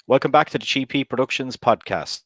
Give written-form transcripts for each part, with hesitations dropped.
Welcome back to the GP Productions podcast.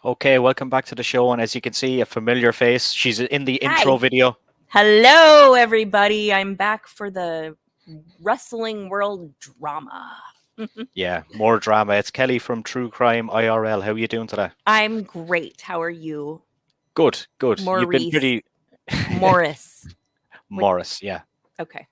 Okay, welcome back to the show. And as you can see, a familiar face. She's in the intro video. Hello, everybody. I'm back for the wrestling world drama. Yeah, more drama. It's Kelli from True Crime IRL. How are you doing today? I'm great. How are you? Good. Maurice. You've been pretty... Morris. Morris, yeah. Okay.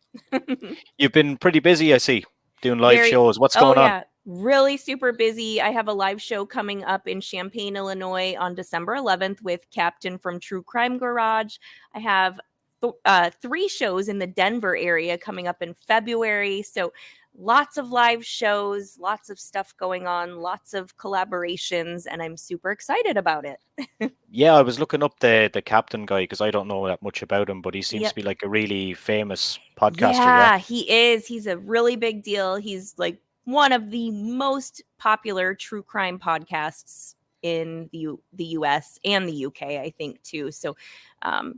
You've been pretty busy, I see, doing live shows. What's going on? Yeah. Really super busy. I have a live show coming up in Champaign, Illinois on December 11th with Captain from True Crime Garage. I have 3 shows in the Denver area coming up in February. So lots of live shows, lots of stuff going on, lots of collaborations, and I'm super excited about it. Yeah, I was looking up the Captain guy because I don't know that much about him, but he seems to be like a really famous podcaster. Yeah, he is. He's a really big deal. He's like one of the most popular true crime podcasts in the US and the UK, I think, too. So,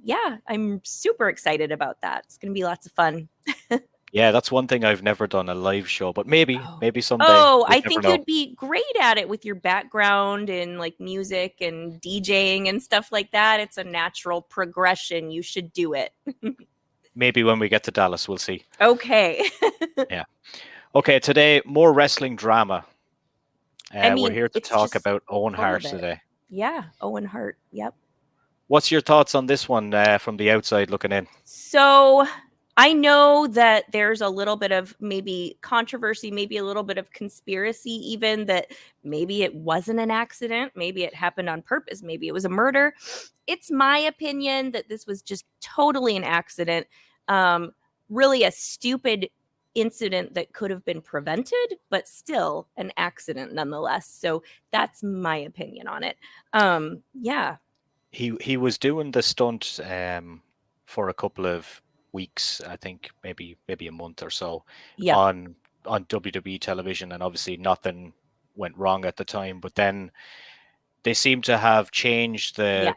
yeah, I'm super excited about that. It's going to be lots of fun. Yeah, that's one thing I've never done, a live show, but maybe someday. I think you'd be great at it with your background in like music and DJing and stuff like that. It's a natural progression. You should do it. Maybe when we get to Dallas, we'll see. Okay. Yeah. Okay, today, more wrestling drama. We're here to talk about Owen Hart today. Yeah, Owen Hart. Yep. What's your thoughts on this one from the outside looking in? So I know that there's a little bit of maybe controversy, maybe a little bit of conspiracy, even that maybe it wasn't an accident. Maybe it happened on purpose. Maybe it was a murder. It's my opinion that this was just totally an accident. Really a stupid incident that could have been prevented, but still an accident nonetheless. So that's my opinion on it. Yeah. He was doing the stunt for a couple of weeks, I think maybe a month or so, on WWE television, and obviously nothing went wrong at the time. But then they seem to have changed the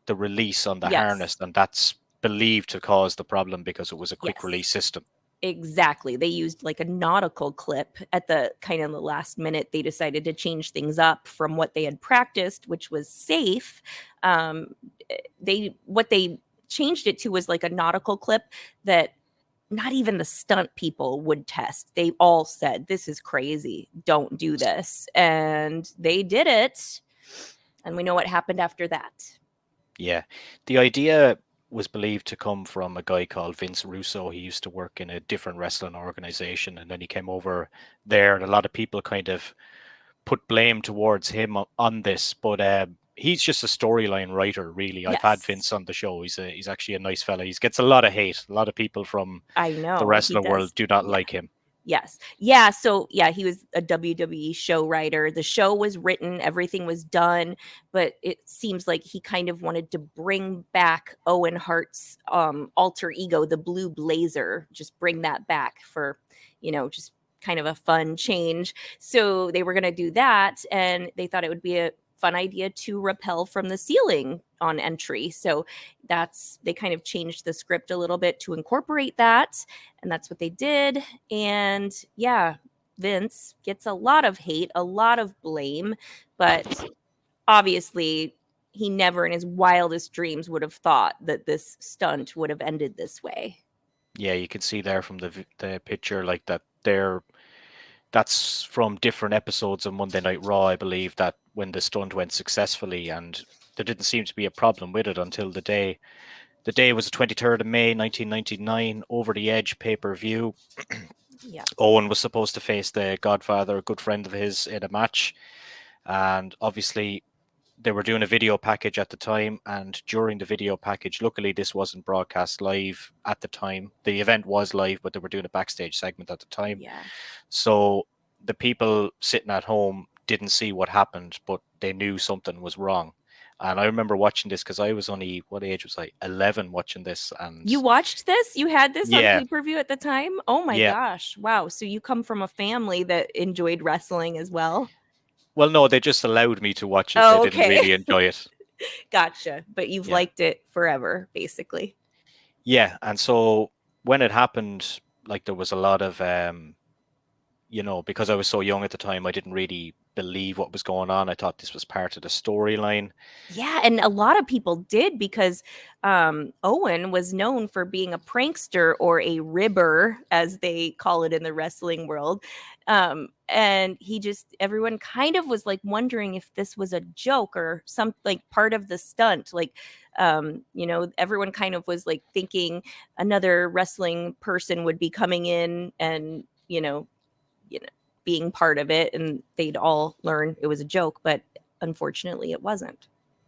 release on the harness, and that's believed to cause the problem because it was a quick release system. Exactly. They used like a nautical clip at the kind of the last minute. They decided to change things up from what they had practiced, which was safe. What they changed it to was like a nautical clip that not even the stunt people would test. They all said, this is crazy. Don't do this. And they did it. And we know what happened after that. Yeah. The idea was believed to come from a guy called Vince Russo. He used to work in a different wrestling organization, and then he came over there, and a lot of people kind of put blame towards him on this, but he's just a storyline writer, really. I've had Vince on the show. He's actually a nice fella. He gets a lot of hate. A lot of people from the wrestling world do not like him. Yes. Yeah. So, yeah, he was a WWE show writer. The show was written, everything was done, but it seems like he kind of wanted to bring back Owen Hart's alter ego, the Blue Blazer, just bring that back for, just kind of a fun change. So they were going to do that, and they thought it would be a fun idea to rappel from the ceiling on entry. So they kind of changed the script a little bit to incorporate that. And that's what they did. And yeah, Vince gets a lot of hate, a lot of blame, but obviously he never in his wildest dreams would have thought that this stunt would have ended this way. Yeah, you can see there from the picture like that that's from different episodes of Monday Night Raw, I believe, that when the stunt went successfully, and there didn't seem to be a problem with it until the day The day was the 23rd of May, 1999, Over the Edge pay-per-view. Yeah. Owen was supposed to face the Godfather, a good friend of his, in a match. And obviously, they were doing a video package at the time. And during the video package, luckily, this wasn't broadcast live at the time. The event was live, but they were doing a backstage segment at the time. Yeah. So the people sitting at home didn't see what happened, but they knew something was wrong. And I remember watching this because I was only, what age was I? 11 watching this. And You watched this? You had this on yeah, pay-per-view at the time? Oh my yeah. gosh. Wow. So you come from a family that enjoyed wrestling as well? Well, no, they just allowed me to watch it. Oh, They didn't okay. really enjoy it. Gotcha. But you've Yeah. liked it forever, basically. Yeah. And so when it happened, like there was a lot of, you know, because I was so young at the time, I didn't really believe what was going on. I thought this was part of the storyline. Yeah, and a lot of people did because Owen was known for being a prankster or a ribber, as they call it in the wrestling world. And everyone kind of was like wondering if this was a joke or some like part of the stunt. Like, you know, everyone kind of was like thinking another wrestling person would be coming in and, being part of it, and they'd all learn it was a joke, but unfortunately it wasn't.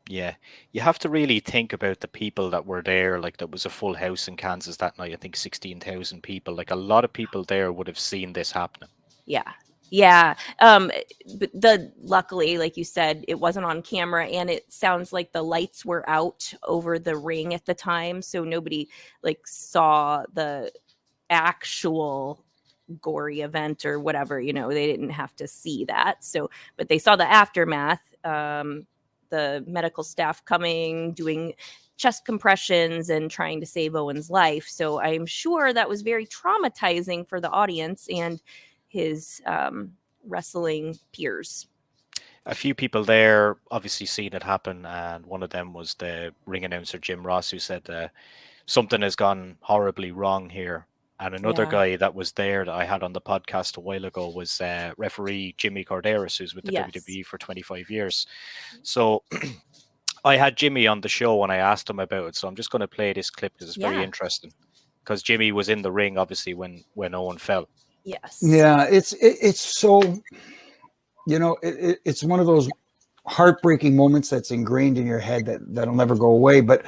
Yeah, you have to really think about the people that were there. Like, there was a full house in Kansas that night. I think 16,000 people. Like, a lot of people there would have seen this happening. Yeah. But luckily, like you said, it wasn't on camera, and it sounds like the lights were out over the ring at the time, so nobody like saw the actual gory event or whatever. They didn't have to see that. So, but they saw the aftermath. The medical staff coming, doing chest compressions and trying to save Owen's life. So I'm sure that was very traumatizing for the audience and his wrestling peers. A few people there obviously seen it happen, and one of them was the ring announcer Jim Ross, who said something has gone horribly wrong here. And another guy that was there that I had on the podcast a while ago was referee Jimmy Corderas, who's with the WWE for 25 years. So I had Jimmy on the show and I asked him about it. So I'm just going to play this clip because it's very interesting. Because Jimmy was in the ring, obviously, when Owen fell. Yes. Yeah, it's so, it's one of those heartbreaking moments that's ingrained in your head that'll never go away. But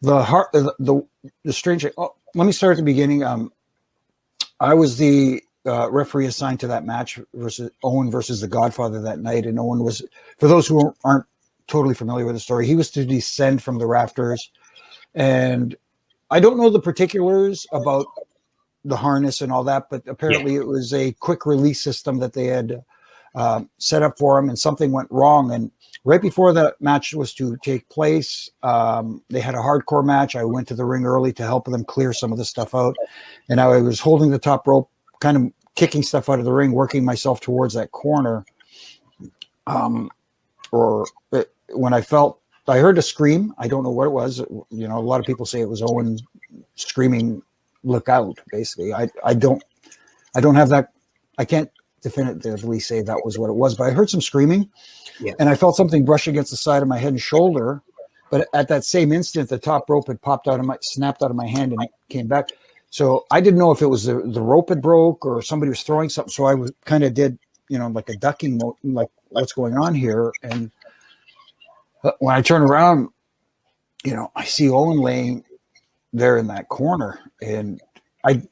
the strange. Oh, let me start at the beginning. I was the referee assigned to that match versus Owen versus the Godfather that night, and Owen was, for those who aren't totally familiar with the story, he was to descend from the rafters, and I don't know the particulars about the harness and all that, but apparently it was a quick release system that they had set up for him, and something went wrong. And right before the match was to take place, they had a hardcore match. I went to the ring early to help them clear some of the stuff out, and I was holding the top rope, kind of kicking stuff out of the ring, working myself towards that corner. When I heard a scream. I don't know what it was. A lot of people say it was Owen screaming, "Look out!" Basically, I don't have that. I can't definitively say that was what it was, but I heard some screaming, and I felt something brush against the side of my head and shoulder. But at that same instant, the top rope had snapped out of my hand, and it came back. So I didn't know if it was the rope had broke or somebody was throwing something. So I was kind of did, like a ducking mode, like what's going on here. And when I turn around, I see Owen laying there in that corner, and I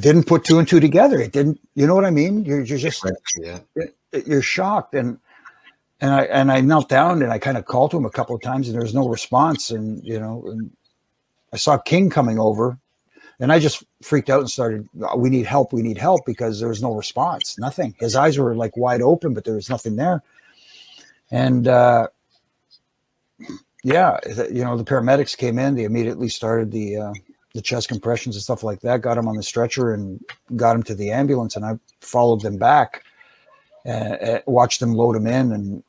didn't put two and two together. It didn't, you know what I mean? You're just, you're shocked. And I knelt down and I kind of called to him a couple of times, and there was no response. And, and I saw King coming over, and I just freaked out and started, we need help, because there was no response, nothing. His eyes were like wide open, but there was nothing there. And, the paramedics came in. They immediately started the chest compressions and stuff like that, got him on the stretcher and got him to the ambulance. And I followed them back and watched them load him in. And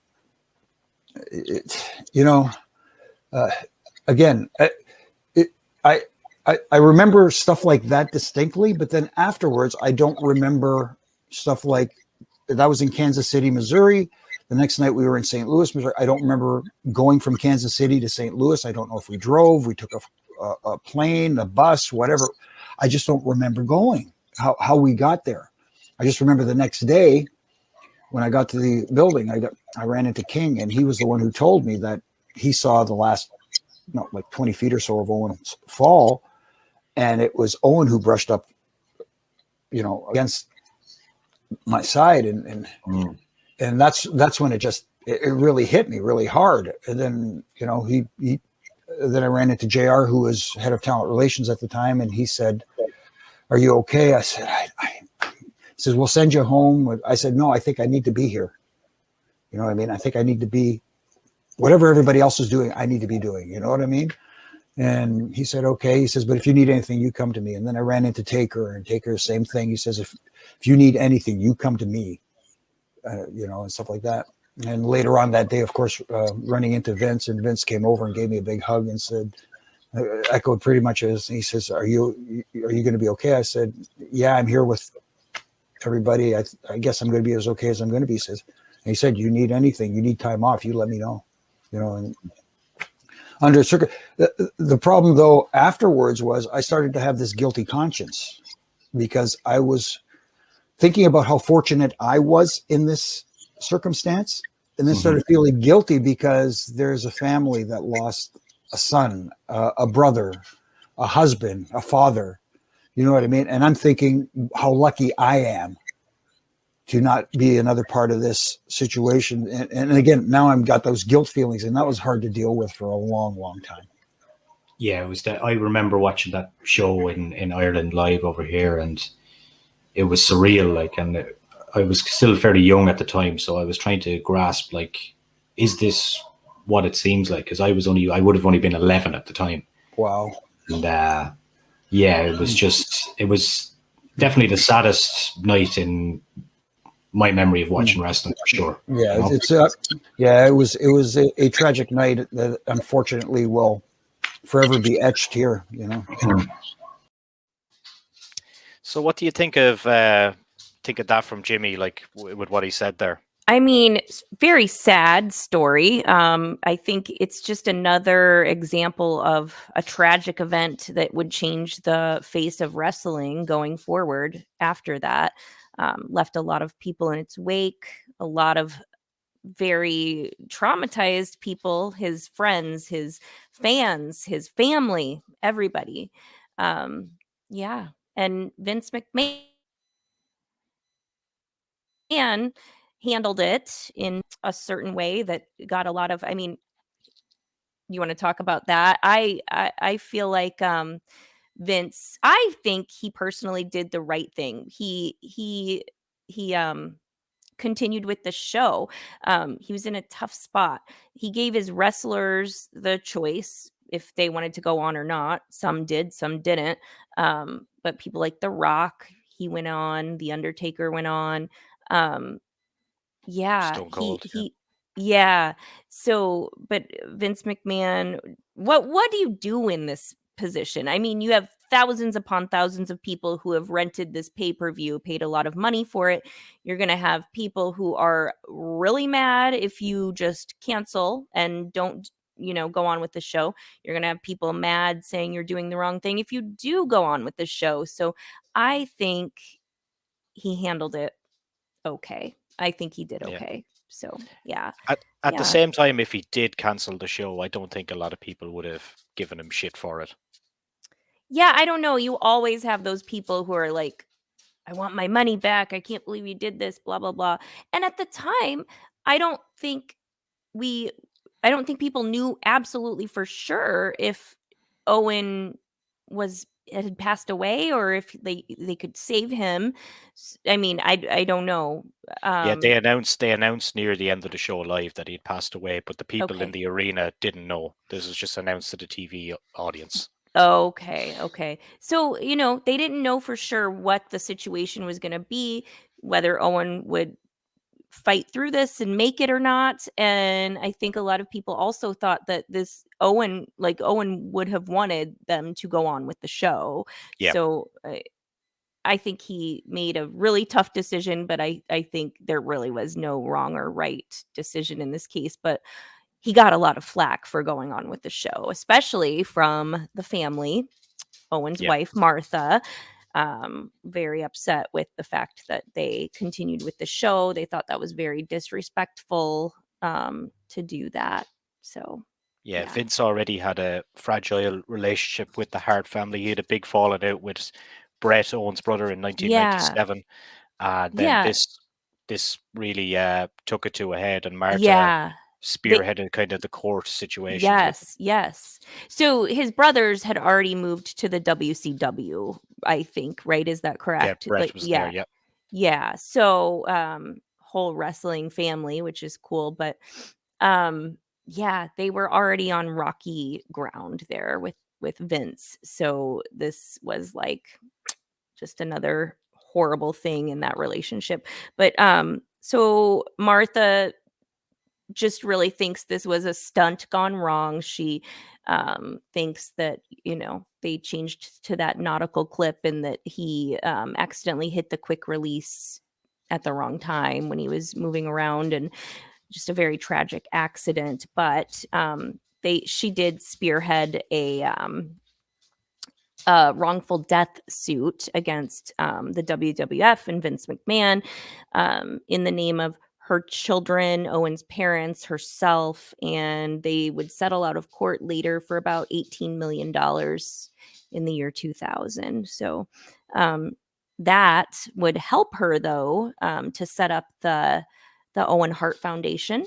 I remember stuff like that distinctly, but then afterwards, I don't remember stuff like that. Was in Kansas City, Missouri. The next night we were in St. Louis, Missouri. I don't remember going from Kansas City to St. Louis. I don't know if we drove, we took a plane, a bus, whatever. I just don't remember going, how we got there. I just remember the next day when I got to the building, I ran into King, and he was the one who told me that he saw the last, like 20 feet or so of Owen's fall. And it was Owen who brushed up, against my side. And that's when it really hit me really hard. And then, then I ran into JR, who was head of talent relations at the time. And he said, "Are you okay?" I said, he says, "We'll send you home." I said, "No, I think I need to be here." You know what I mean? I think I need to be whatever everybody else is doing. I need to be doing, you know what I mean? And he said, "Okay." He says, "But if you need anything, you come to me." And then I ran into Taker, and Taker, same thing. He says, if you need anything, you come to me, and stuff like that. And later on that day, of course, running into Vince, and Vince came over and gave me a big hug and said, echoed pretty much as he says, "Are you going to be okay?" I said, "Yeah, I'm here with everybody. I guess I'm going to be as okay as I'm going to be." He says, and he said, "You need anything, you need time off, you let me know." And under the problem though afterwards was I started to have this guilty conscience, because I was thinking about how fortunate I was in this circumstance, and then started feeling guilty because there's a family that lost a son, a brother, a husband, a father. You know what I mean? And I'm thinking how lucky I am to not be another part of this situation. And again, now I've got those guilt feelings, and that was hard to deal with for a long, long time. Yeah, it was that. I remember watching that show in Ireland live over here, and it was surreal. And I was still fairly young at the time, so I was trying to grasp, is this what it seems like? Because I would have only been 11 at the time. Wow. And it was definitely the saddest night in my memory of watching wrestling, for sure. Yeah, it was a tragic night that unfortunately will forever be etched here. So, what do you think of that from Jimmy? With what he said there. I mean, very sad story. I think it's just another example of a tragic event that would change the face of wrestling going forward after that. Left a lot of people in its wake, a lot of very traumatized people, his friends, his fans, his family, everybody. Yeah. And Vince McMahon handled it in a certain way that got a lot of, you want to talk about that? I feel like Vince, I think he personally did the right thing. He continued with the show. He was in a tough spot. He gave his wrestlers the choice if they wanted to go on or not. Some did, some didn't. But people like The Rock, he went on. The Undertaker went on. Yeah, Stone Cold. yeah. So, but Vince McMahon, what do you do in this position? I mean, you have thousands upon thousands of people who have rented this pay-per-view, paid a lot of money for it. You're going to have people who are really mad if you just cancel and don't, go on with the show. You're going to have people mad saying you're doing the wrong thing if you do go on with the show. So I think he handled it okay. I think he did okay. So, yeah. At the same time, if he did cancel the show, I don't think a lot of people would have given him shit for it. Yeah, I don't know. You always have those people who are like, "I want my money back. I can't believe you did this, blah, blah, blah." And at the time, I don't think people knew absolutely for sure if Owen had passed away or if they could save him. I mean, I don't know. They announced near the end of the show live that he'd passed away, but the people in the arena didn't know. This was just announced to the TV audience. Okay. So, they didn't know for sure what the situation was going to be, whether Owen would fight through this and make it or not. And I think a lot of people also thought that Owen would have wanted them to go on with the show. Yeah. So I think he made a really tough decision, but I think there really was no wrong or right decision in this case. But he got a lot of flack for going on with the show, especially from the family. Owen's Yeah. wife, Martha, very upset with the fact that they continued with the show. They thought that was very disrespectful to do that. So, Yeah, yeah. Vince already had a fragile relationship with the Hart family. He had a big falling out with Brett, Owen's brother, in Yeah. 1997, and then Yeah. this really took it to a head, and Marta Yeah. They, spearheaded kind of the court situations with it. yes. So his brothers had already moved to the WCW, I think, right? Is that Yeah, correct? Brett Like, was there. yeah. Yeah, Yeah. So whole wrestling family, which is cool, but yeah, they were already on rocky ground there with Vince. So this was like just another horrible thing in that relationship. But so Martha just really thinks this was a stunt gone wrong. She thinks that, they changed to that nautical clip and that he accidentally hit the quick release at the wrong time when he was moving around, and just a very tragic accident. But she did spearhead a wrongful death suit against the WWF and Vince McMahon in the name of her children, Owen's parents, herself, and they would settle out of court later for about $18 million in the year 2000. So that would help her, though, to set up the Owen Hart Foundation.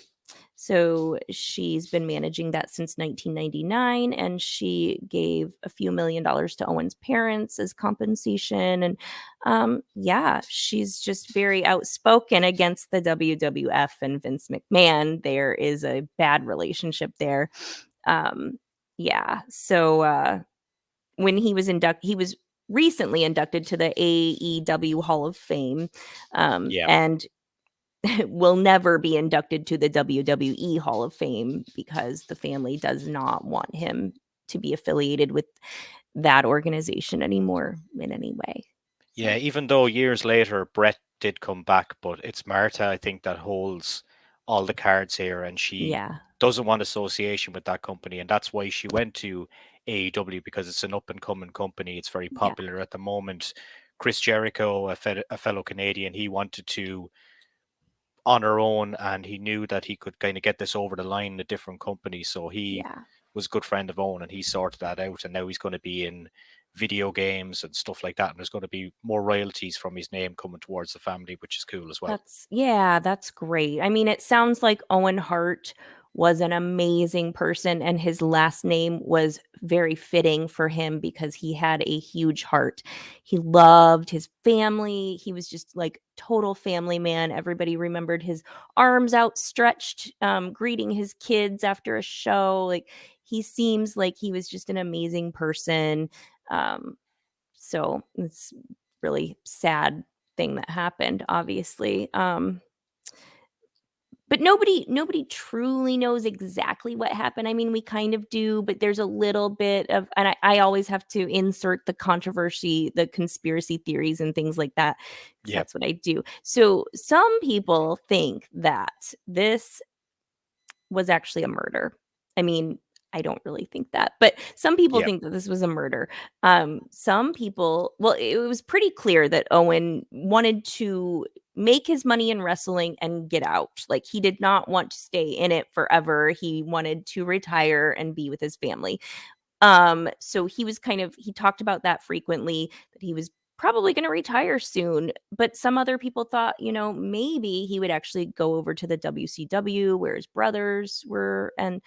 So she's been managing that since 1999, and she gave a few $1 million to Owen's parents as compensation. And yeah, she's just very outspoken against the WWF and Vince McMahon. There is a bad relationship there. Yeah. So when he was recently inducted to the AEW Hall of Fame, yeah, and will never be inducted to the WWE Hall of Fame because the family does not want him to be affiliated with that organization anymore in any way. yeah. Even though years later Brett did come back, but it's Marta, I think, that holds all the cards here, and she Yeah. doesn't want association with that company, and that's why she went to AEW, because it's an up and coming company. It's very Yeah. popular at the moment. Chris Jericho, a fellow Canadian, he wanted to on her own, and he knew that he could kind of get this over the line in a different company. So he Yeah. was a good friend of Owen, and he sorted that out. And now he's going to be in video games and stuff like that. And there's going to be more royalties from his name coming towards the family, which is cool as well. That's great. I mean, it sounds like Owen Hart was an amazing person, and his last name was very fitting for him because he had a huge heart. He loved his family. He was just like total family man. Everybody remembered his arms outstretched, greeting his kids after a show. Like, he seems like he was just an amazing person. So it's really sad thing that happened, obviously. But nobody truly knows exactly what happened. I mean, we kind of do, but there's a little bit of, and I always have to insert the controversy, the conspiracy theories and things like that, because Yeah, that's what I do. So some people think that this was actually a murder. I mean, I don't really think that, but some people yeah, think that this was a murder. Some people, well, it was pretty clear that Owen wanted to make his money in wrestling and get out. Like, he did not want to stay in it forever. He wanted to retire and be with his family. So he talked about that frequently, that he was probably going to retire soon. But some other people thought, maybe he would actually go over to the WCW where his brothers were, and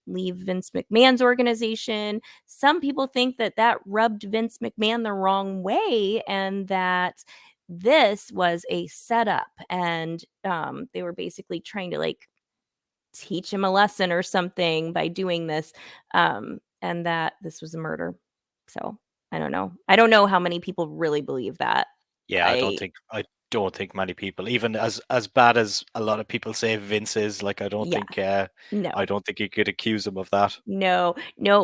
leave Vince McMahon's organization. Some people think that rubbed Vince McMahon the wrong way, and that this was a setup, and they were basically trying to like teach him a lesson or something by doing this, and that this was a murder. So I don't know how many people really believe that. yeah. I I don't think many people, even as bad as a lot of people say Vince is, like I don't Yeah. think No. I don't think you could accuse him of that. No,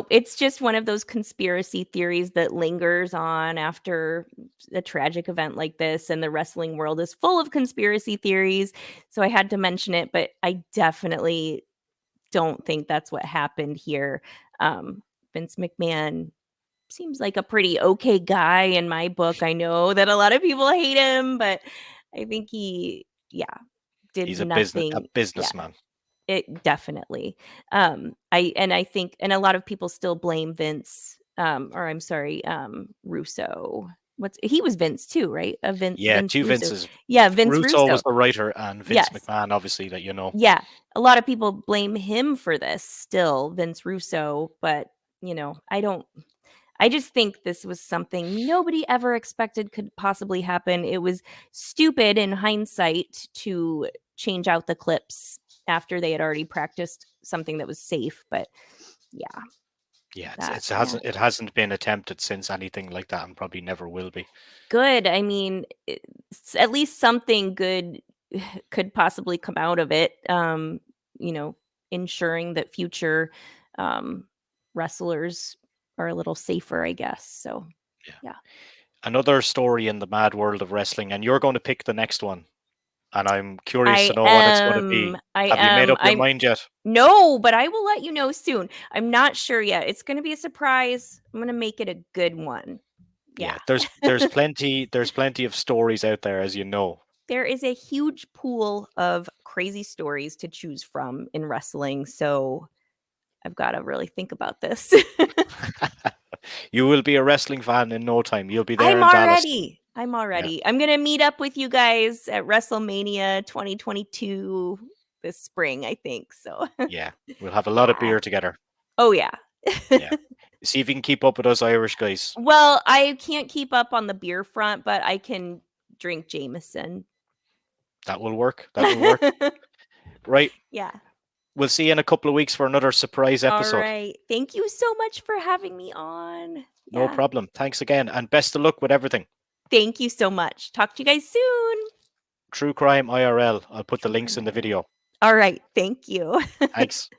it's just one of those conspiracy theories that lingers on after a tragic event like this, and the wrestling world is full of conspiracy theories. So I had to mention it, but I definitely don't think that's what happened here. Vince McMahon seems like a pretty okay guy in my book. I know that a lot of people hate him, but I think he, did He's a nothing. Yeah, businessman. it definitely. I think, and a lot of people still blame Vince, or I'm sorry, Russo. He was Vince too, right? Yeah, Vince two Russo. Vinces. Yeah, Vince Russo Russo. was the writer, and Vince Yes. McMahon, obviously, that you know. Yeah, a lot of people blame him for this still, Vince Russo, but I just think this was something nobody ever expected could possibly happen. It was stupid in hindsight to change out the clips after they had already practiced something that was safe, but yeah. Yeah, That it hasn't been attempted since anything like that, and probably never will be. good. I mean, at least something good could possibly come out of it. Ensuring that future wrestlers are a little safer, I guess. So, yeah. Another story in the mad world of wrestling, and you're going to pick the next one, and I'm curious I to know what it's going to be. am. I Have you made am. up your I'm mind yet? No, but I will let you know soon. I'm not sure yet. It's going to be a surprise. I'm going to make it a good one. Yeah. There's plenty of stories out there, as you know. There is a huge pool of crazy stories to choose from in wrestling, so I've got to really think about this. You will be a wrestling fan in no time. You'll be there I'm in Dallas. already. I'm going to meet up with you guys at WrestleMania 2022 this spring, I think. So, Yeah, we'll have a lot of beer together. Oh yeah. Yeah. See if you can keep up with us Irish guys. Well, I can't keep up on the beer front, but I can drink Jameson. That will work. That will work. Right. Yeah. We'll see you in a couple of weeks for another surprise episode. All right. Thank you so much for having me on. No problem. Thanks again. And best of luck with everything. Thank you so much. Talk to you guys soon. True Crime IRL. I'll put the links in the video. All right. Thank you. Thanks.